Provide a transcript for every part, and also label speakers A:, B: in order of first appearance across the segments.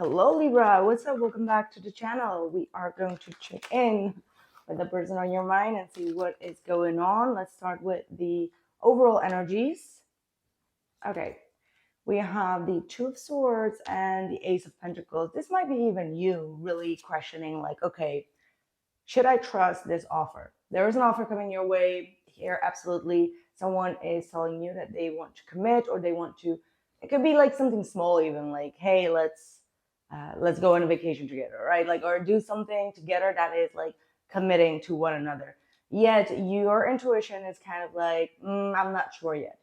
A: Hello Libra, what's up? Welcome back to the channel. We are going to check in with the person on your mind and see what is going on. Let's start with the overall energies. Okay, we have the Two of Swords and the Ace of Pentacles. This might be even you really questioning like, okay, should I trust this offer? There is an offer coming your way here, absolutely. Someone is telling you that they want to commit or they want to, it could be like something small even like, hey, let's go on a vacation together, right? Like, or do something together that is like committing to one another. Yet your intuition is kind of like, I'm not sure yet.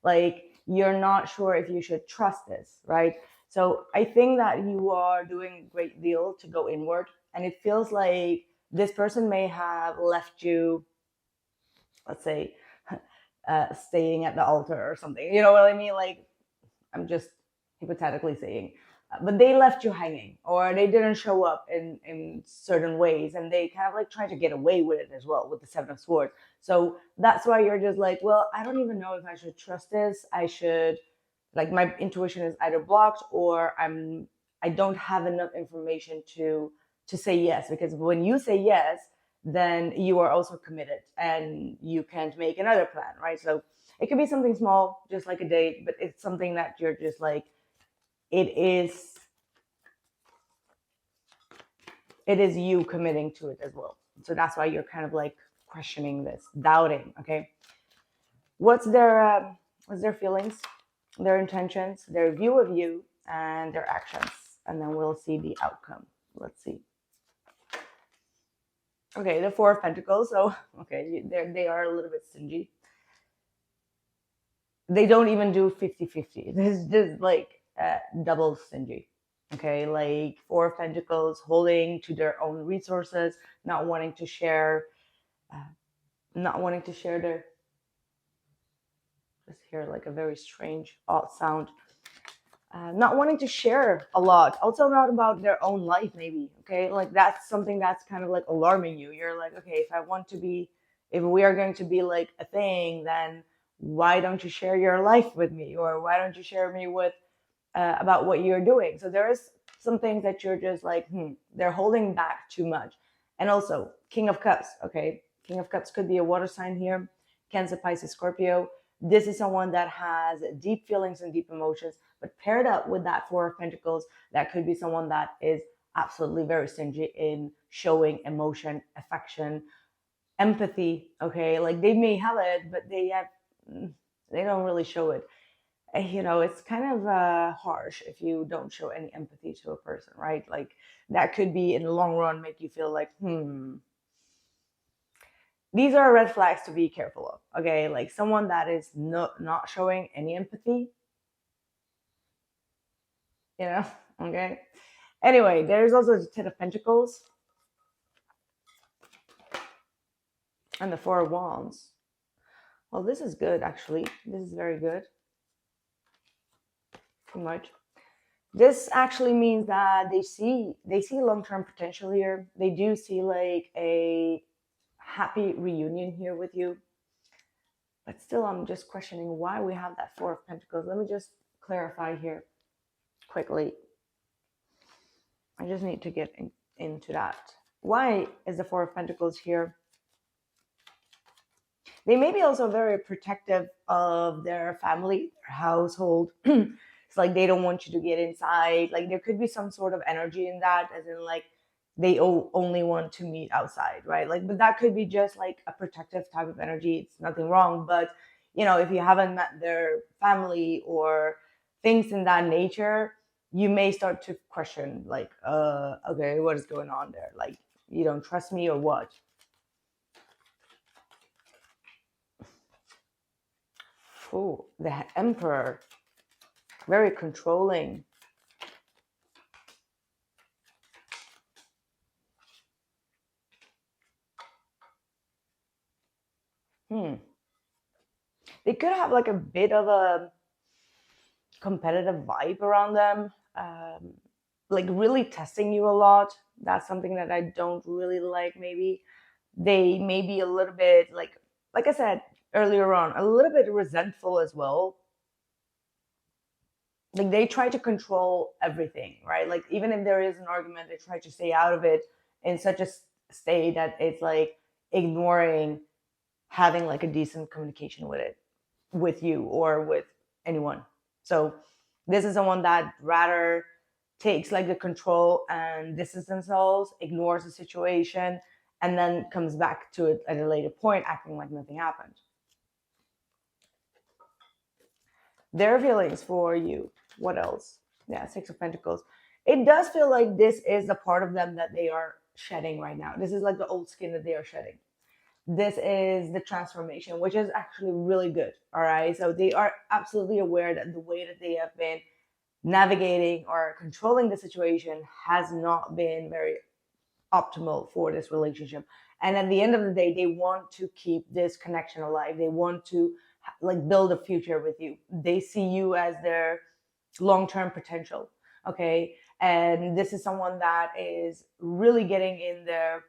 A: Like, you're not sure if you should trust this, right? So I think that you are doing a great deal to go inward, and it feels like this person may have left you, let's say, staying at the altar or something. You know what I mean? Like, I'm just hypothetically saying, but they left you hanging, or they didn't show up in certain ways, and they kind of like try to get away with it as well with the Seven of Swords. So that's why you're just like, well, I don't even know if I should trust this. I should, like, my intuition is either blocked or I don't have enough information to say yes, because when you say yes, then you are also committed and you can't make another plan, right? So it could be something small, just like a date, but it's something that you're just like, it is you committing to it as well. So that's why you're kind of like questioning this, doubting. Okay, what's their feelings, their intentions, their view of you, and their actions, and then we'll see the outcome. Let's see. Okay, the Four of Pentacles. So okay, they are a little bit stingy. They don't even do 50-50. This is just like double stingy. Okay, like Four of Pentacles, holding to their own resources, not wanting to share, their. Just hear like a very strange, odd sound. Not wanting to share a lot. Also, not about their own life, maybe. Okay, like that's something that's kind of like alarming you. You're like, okay, if we are going to be like a thing, then why don't you share your life with me, or why don't you share me with about what you're doing? So there is some things that you're just like, they're holding back too much. And also, King of Cups. Okay, King of Cups could be a water sign here. Cancer, Pisces, Scorpio. This is someone that has deep feelings and deep emotions, but paired up with that Four of Pentacles, that could be someone that is absolutely very stingy in showing emotion, affection, empathy. Okay, like they may have it, but they don't really show it. It's kind of harsh if you don't show any empathy to a person, right? Like that could be in the long run make you feel like, these are red flags to be careful of. Okay, like someone that is not showing any empathy, okay. Anyway, there's also the Ten of Pentacles and the Four of Wands. Well, this is good, actually. This is very good. Too much. This actually means that they see long-term potential here. They do see like a happy reunion here with you. But still, I'm just questioning why we have that Four of Pentacles. Let me just clarify here quickly. I just need to get into that. Why is the Four of Pentacles here? They may be also very protective of their family, their household. It's like they don't want you to get inside. Like there could be some sort of energy in that, as in like they only want to meet outside, right? Like, but that could be just like a protective type of energy. It's nothing wrong. But, if you haven't met their family or things in that nature, you may start to question like, okay, what is going on there? Like, you don't trust me or what? Oh, the Emperor. Very controlling. They could have like a bit of a competitive vibe around them. Like really testing you a lot. That's something that I don't really like. Maybe they may be a little bit like I said earlier on, a little bit resentful as well. like they try to control everything, right? Like even if there is an argument, they try to stay out of it in such a state that it's like ignoring having like a decent communication with it, with you or with anyone. So this is someone that rather takes like the control and distance themselves, ignores the situation, and then comes back to it at a later point, acting like nothing happened. Their feelings for you. What else? Yeah, Six of Pentacles. It does feel like this is the part of them that they are shedding right now. This is like the old skin that they are shedding. This is the transformation, which is actually really good. All right. So they are absolutely aware that the way that they have been navigating or controlling the situation has not been very optimal for this relationship. And at the end of the day, they want to keep this connection alive. They want to like build a future with you. They see you as their long-term potential. Okay. And this is someone that is really getting in their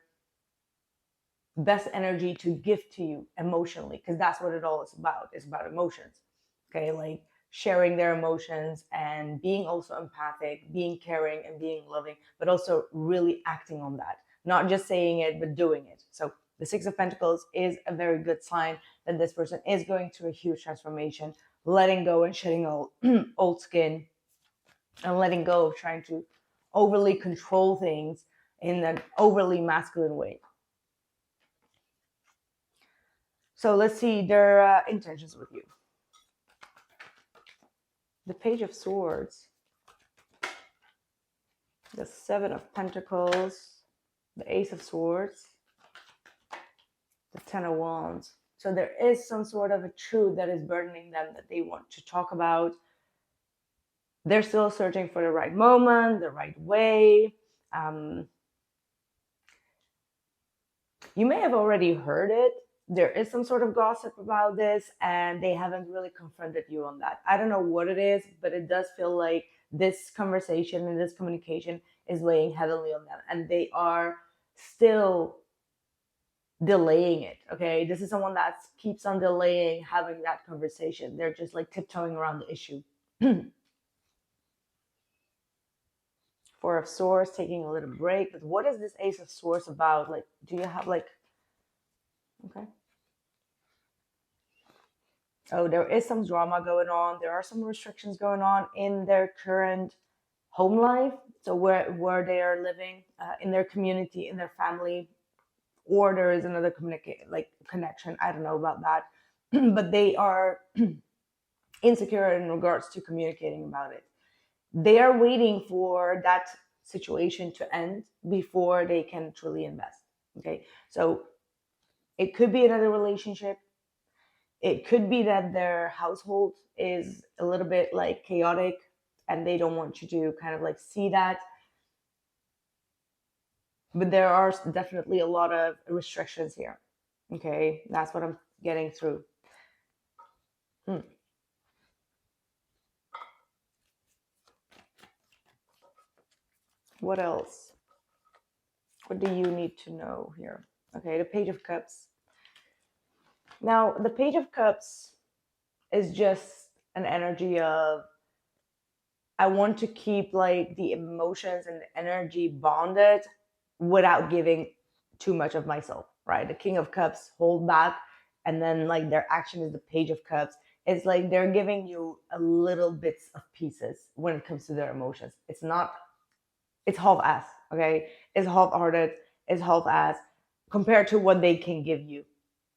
A: best energy to give to you emotionally, because that's what it all is about. It's about emotions. Okay. Like sharing their emotions and being also empathic, being caring and being loving, but also really acting on that. Not just saying it, but doing it. So the Six of Pentacles is a very good sign that this person is going through a huge transformation, letting go and shedding all old skin, and letting go of trying to overly control things in an overly masculine way. So let's see their intentions with you. The Page of Swords, the Seven of Pentacles, the Ace of Swords, the Ten of Wands. So there is some sort of a truth that is burdening them that they want to talk about. They're still searching for the right moment, the right way. You may have already heard it. There is some sort of gossip about this, and they haven't really confronted you on that. I don't know what it is, but it does feel like this conversation and this communication is weighing heavily on them, and they are still delaying it. Okay, this is someone that keeps on delaying having that conversation. They're just like tiptoeing around the issue. Four of Swords, taking a little break. But what is this Ace of Swords about? Like, do you have like, okay. Oh, there is some drama going on. There are some restrictions going on in their current home life. So where they are living, in their community, in their family, or there is another connection. I don't know about that, but they are insecure in regards to communicating about it. They are waiting for that situation to end before they can truly invest. Okay, so it could be another relationship. It could be that their household is a little bit like chaotic and they don't want you to kind of like see that. But there are definitely a lot of restrictions here. Okay, that's what I'm getting through. What else? What do you need to know here? Okay, the Page of Cups. Now, the Page of Cups is just an energy of, I want to keep like the emotions and the energy bonded without giving too much of myself, right? The King of Cups hold back, and then like their action is the Page of Cups. It's like they're giving you a little bits of pieces when it comes to their emotions. It's not, it's half-ass, okay? It's half-hearted, it's half-ass compared to what they can give you.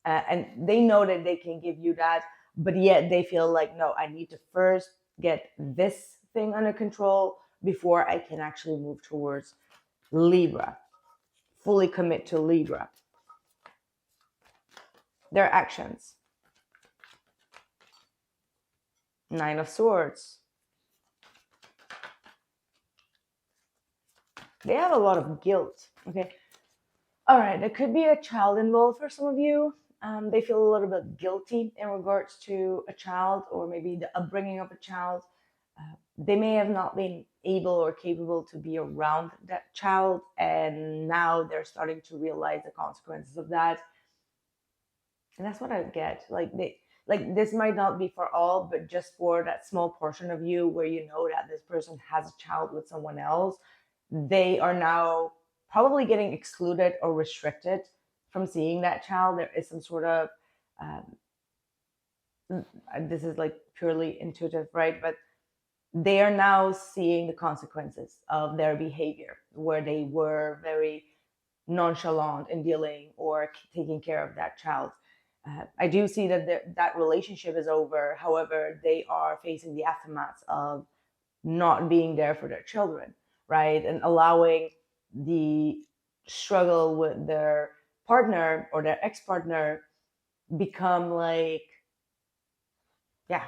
A: And they know that they can give you that, but yet they feel like, no, I need to first get this thing under control before I can actually move towards Libra, fully commit to Libra. Their actions. Nine of Swords. They have a lot of guilt, okay? All right, there could be a child involved for some of you. They feel a little bit guilty in regards to a child, or maybe the upbringing of a child. They may have not been able or capable to be around that child, and now they're starting to realize the consequences of that. And that's what I get. Like like this might not be for all, but just for that small portion of you where you know that this person has a child with someone else, they are now probably getting excluded or restricted from seeing that child. There is some sort of this is like purely intuitive, right? But they are now seeing the consequences of their behavior, where they were very nonchalant in dealing or taking care of that child. I do see that that relationship is over. However, they are facing the aftermath of not being there for their children, right? And allowing the struggle with their partner or their ex-partner become like, yeah,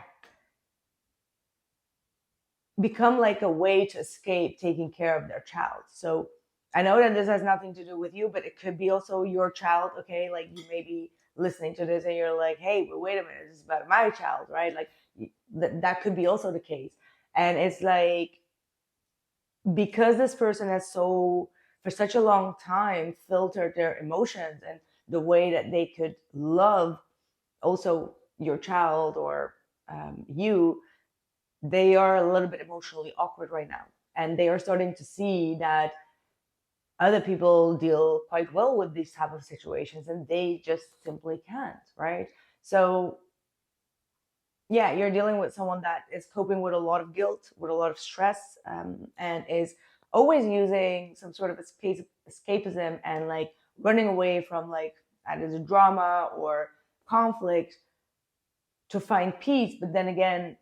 A: become like a way to escape taking care of their child. So I know that this has nothing to do with you, but it could be also your child, okay? Like you may be listening to this and you're like, hey, but wait a minute, this is about my child, right? Like that could be also the case. And it's like, because this person has for such a long time, filtered their emotions and the way that they could love also your child or you, they are a little bit emotionally awkward right now. And they are starting to see that other people deal quite well with these type of situations and they just simply can't, right? So yeah, you're dealing with someone that is coping with a lot of guilt, with a lot of stress, and is always using some sort of escapism and like running away from like either drama or conflict to find peace. But then again,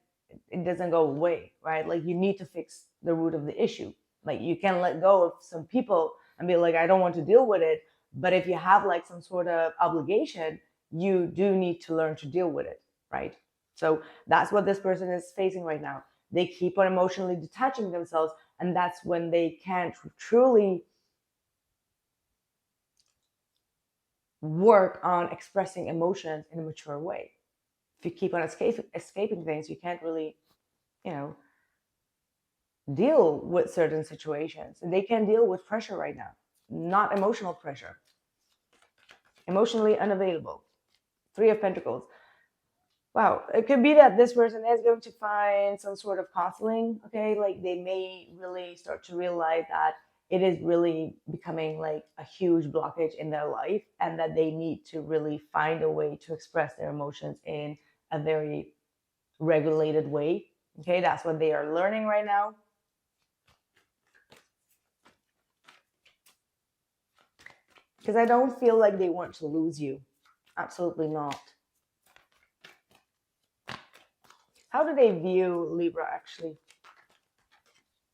A: it doesn't go away, right? Like you need to fix the root of the issue. Like you can let go of some people and be like, I don't want to deal with it. But if you have like some sort of obligation, you do need to learn to deal with it, right? So that's what this person is facing right now. They keep on emotionally detaching themselves, and that's when they can't truly work on expressing emotions in a mature way. If you keep on escaping things, you can't really, deal with certain situations. And they can deal with pressure right now, not emotional pressure. Emotionally unavailable. 3 of Pentacles. Wow, it could be that this person is going to find some sort of counseling, okay? Like they may really start to realize that it is really becoming like a huge blockage in their life and that they need to really find a way to express their emotions in a very regulated way, okay? That's what they are learning right now. Because I don't feel like they want to lose you. Absolutely not. How do they view Libra, actually?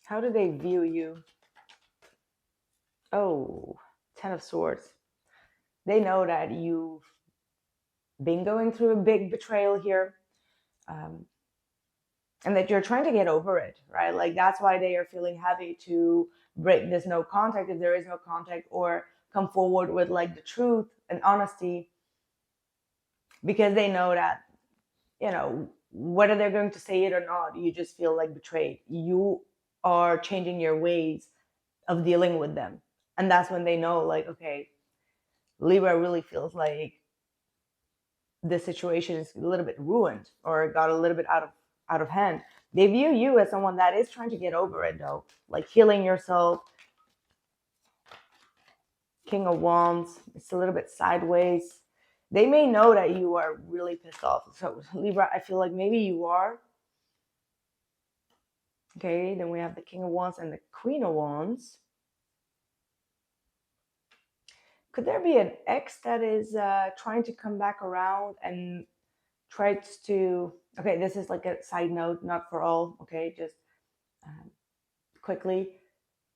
A: How do they view you? Oh, 10 of Swords. They know that you've been going through a big betrayal here. And that you're trying to get over it, right? Like that's why they are feeling heavy to break this no contact if there is no contact, or come forward with like the truth and honesty, because they know that, whether they're going to say it or not, you just feel like betrayed. You are changing your ways of dealing with them. And that's when they know, like, okay, Libra really feels like the situation is a little bit ruined or got a little bit out of hand. They view you as someone that is trying to get over it, though, like healing yourself. King of Wands, it's a little bit sideways. They may know that you are really pissed off. So Libra, I feel like maybe you are. Okay, then we have the King of Wands and the Queen of Wands. Could there be an ex that is trying to come back around and tries to... Okay, this is like a side note, not for all, okay, just quickly.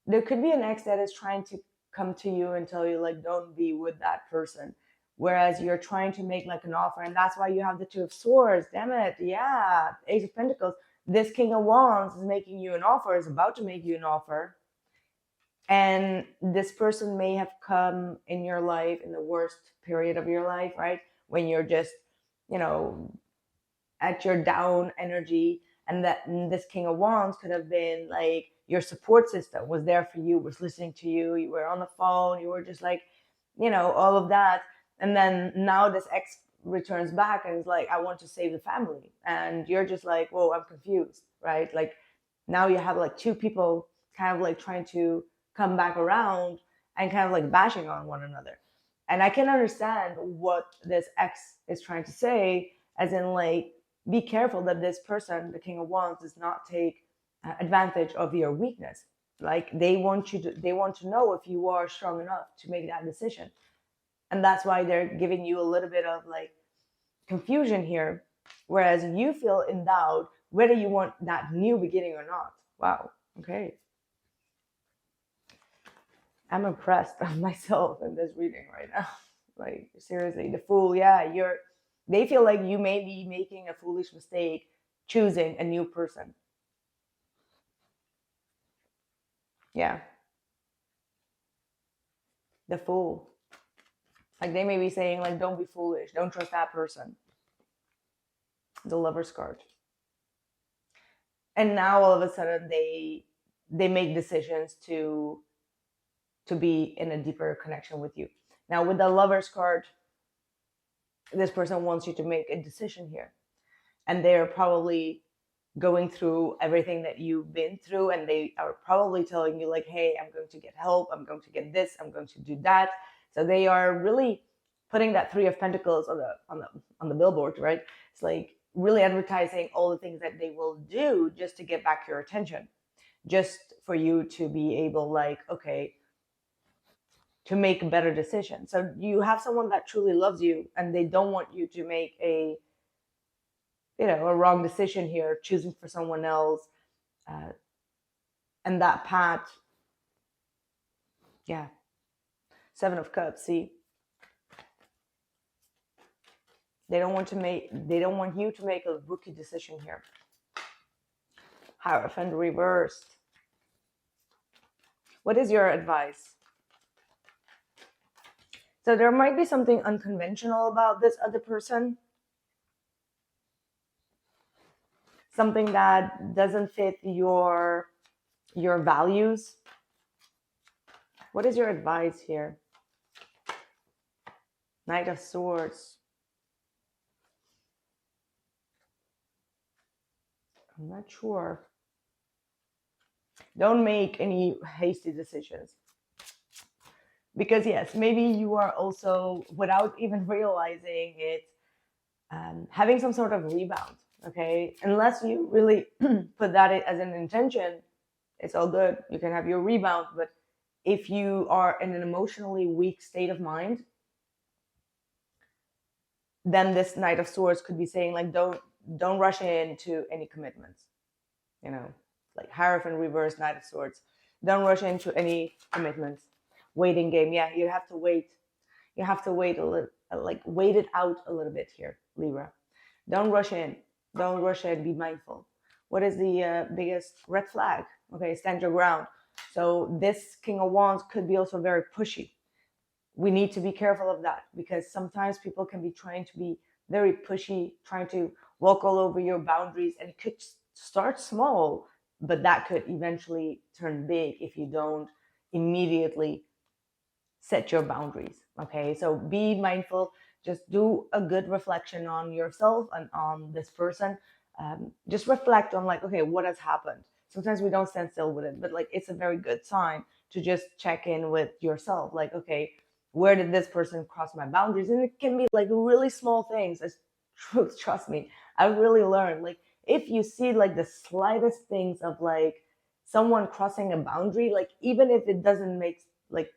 A: There could be an ex that is trying to come to you and tell you, like, don't be with that person. Whereas you're trying to make like an offer, and that's why you have the 2 of Swords. Damn it, yeah, Ace of Pentacles. This King of Wands is making you an offer, is about to make you an offer. And this person may have come in your life in the worst period of your life, right? When you're just, at your down energy. And that this King of Wands could have been like your support system, was there for you, was listening to you, you were on the phone, you were just like, all of that. And then now this ex returns back and is like, I want to save the family. And you're just like, whoa, I'm confused, right? Like now you have like two people kind of like trying to come back around and kind of like bashing on one another. And I can understand what this ex is trying to say, as in like, be careful that this person, the King of Wands, does not take advantage of your weakness. Like they want to know if you are strong enough to make that decision. And that's why they're giving you a little bit of like confusion here. Whereas you feel in doubt whether you want that new beginning or not. Wow. Okay. I'm impressed of myself in this reading right now. Like seriously, the Fool, yeah, they feel like you may be making a foolish mistake choosing a new person. Yeah. The Fool. Like they may be saying like, don't be foolish, don't trust that person. The Lover's card. And now all of a sudden they make decisions to be in a deeper connection with you. Now with the Lover's card, this person wants you to make a decision here. And they're probably going through everything that you've been through, and they are probably telling you like, hey, I'm going to get help, I'm going to get this, I'm going to do that. So they are really putting that Three of Pentacles on the billboard, right? It's like really advertising all the things that they will do just to get back your attention, just for you to be able like, okay, to make a better decision. So you have someone that truly loves you and they don't want you to make a wrong decision here, choosing for someone else. And that path, yeah. Seven of Cups, see? They don't want you to make a rookie decision here. Hierophant reversed. What is your advice? So there might be something unconventional about this other person. Something that doesn't fit your values. What is your advice here? Knight of Swords. I'm not sure. Don't make any hasty decisions. Because yes, maybe you are also, without even realizing it, having some sort of rebound, okay? Unless you really put that as an intention, it's all good. You can have your rebound, but if you are in an emotionally weak state of mind, then this Knight of Swords could be saying like, don't rush into any commitments, like Hierophant reverse, Knight of Swords. Don't rush into any commitments. Waiting game. Yeah, you have to wait. You have to wait a little, like wait it out a little bit here, Libra. Don't rush in. Don't rush in. Be mindful. What is the biggest red flag? Okay, stand your ground. So this King of Wands could be also very pushy. We need to be careful of that because sometimes people can be trying to be very pushy, trying to walk all over your boundaries, and it could start small, but that could eventually turn big if you don't immediately set your boundaries. Okay, so be mindful. Just do a good reflection on yourself and on this person. Just reflect on like, okay, what has happened? Sometimes we don't stand still with it, but like it's a very good sign to just check in with yourself. Like, okay, where did this person cross my boundaries? And it can be like really small things. As truth, trust me, I really learned. Like if you see like the slightest things of like someone crossing a boundary, like even if it doesn't make like,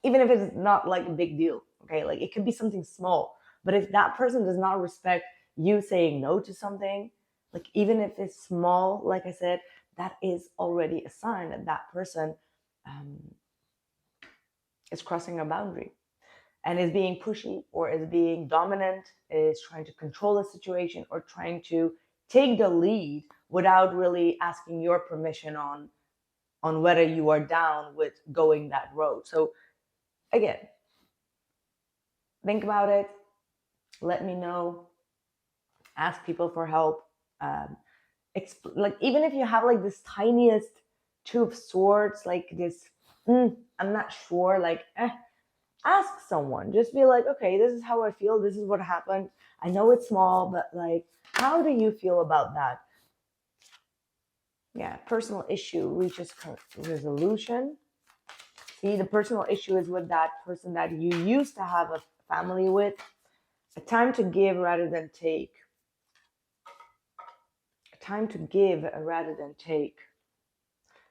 A: even if it's not like a big deal, okay, like it could be something small, but if that person does not respect you saying no to something, like even if it's small, like I said, that is already a sign that that person is crossing a boundary and is being pushy or is being dominant, is trying to control the situation or trying to take the lead without really asking your permission on whether you are down with going that road. So again, think about it. Let me know. Ask people for help. Like even if you have like this tiniest Two of Swords, like this, I'm not sure, like, ask someone. Just be like, okay, this is how I feel. This is what happened. I know it's small, but like, how do you feel about that? Yeah, personal issue reaches resolution. See, the personal issue is with that person that you used to have a family with. A time to give rather than take. A time to give rather than take.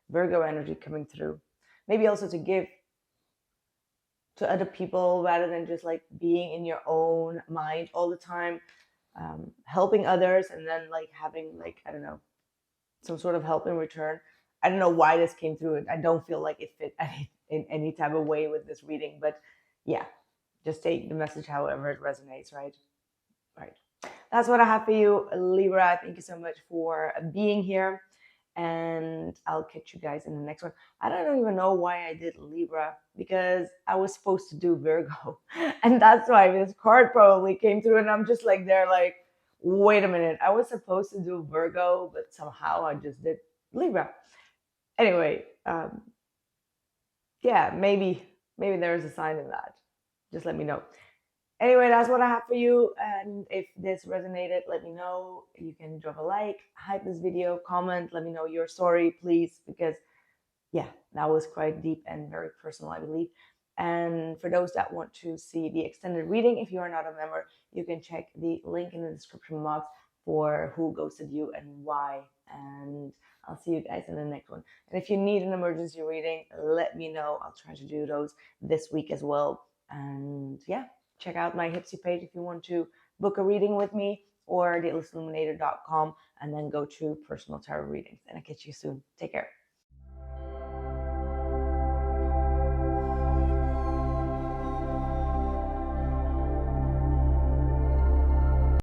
A: Virgo energy coming through. Maybe also to give to other people rather than just like being in your own mind all the time, helping others and then like having like, I don't know, some sort of help in return. I don't know why this came through. I don't feel like it fit in any type of way with this reading, but yeah, just take the message however it resonates, right? Right. That's what I have for you, Libra. Thank you so much for being here. And I'll catch you guys in the next one. I don't even know why I did Libra, because I was supposed to do Virgo. And that's why this card probably came through. And I'm just like, they're like, wait a minute. I was supposed to do Virgo, but somehow I just did Libra. Anyway, yeah, maybe there's a sign in that. Just let me know. Anyway, that's what I have for you. And if this resonated, let me know. You can drop a like, hype this video, comment, let me know your story, please, because yeah, that was quite deep and very personal, I believe. And for those that want to see the extended reading, if you are not a member, you can check the link in the description box for who ghosted you and why. And I'll see you guys in the next one. And if you need an emergency reading, let me know. I'll try to do those this week as well. And yeah, check out my Hypsee page if you want to book a reading with me, or theillestilluminator.com, and then go to personal tarot readings. And I'll catch you soon. Take care.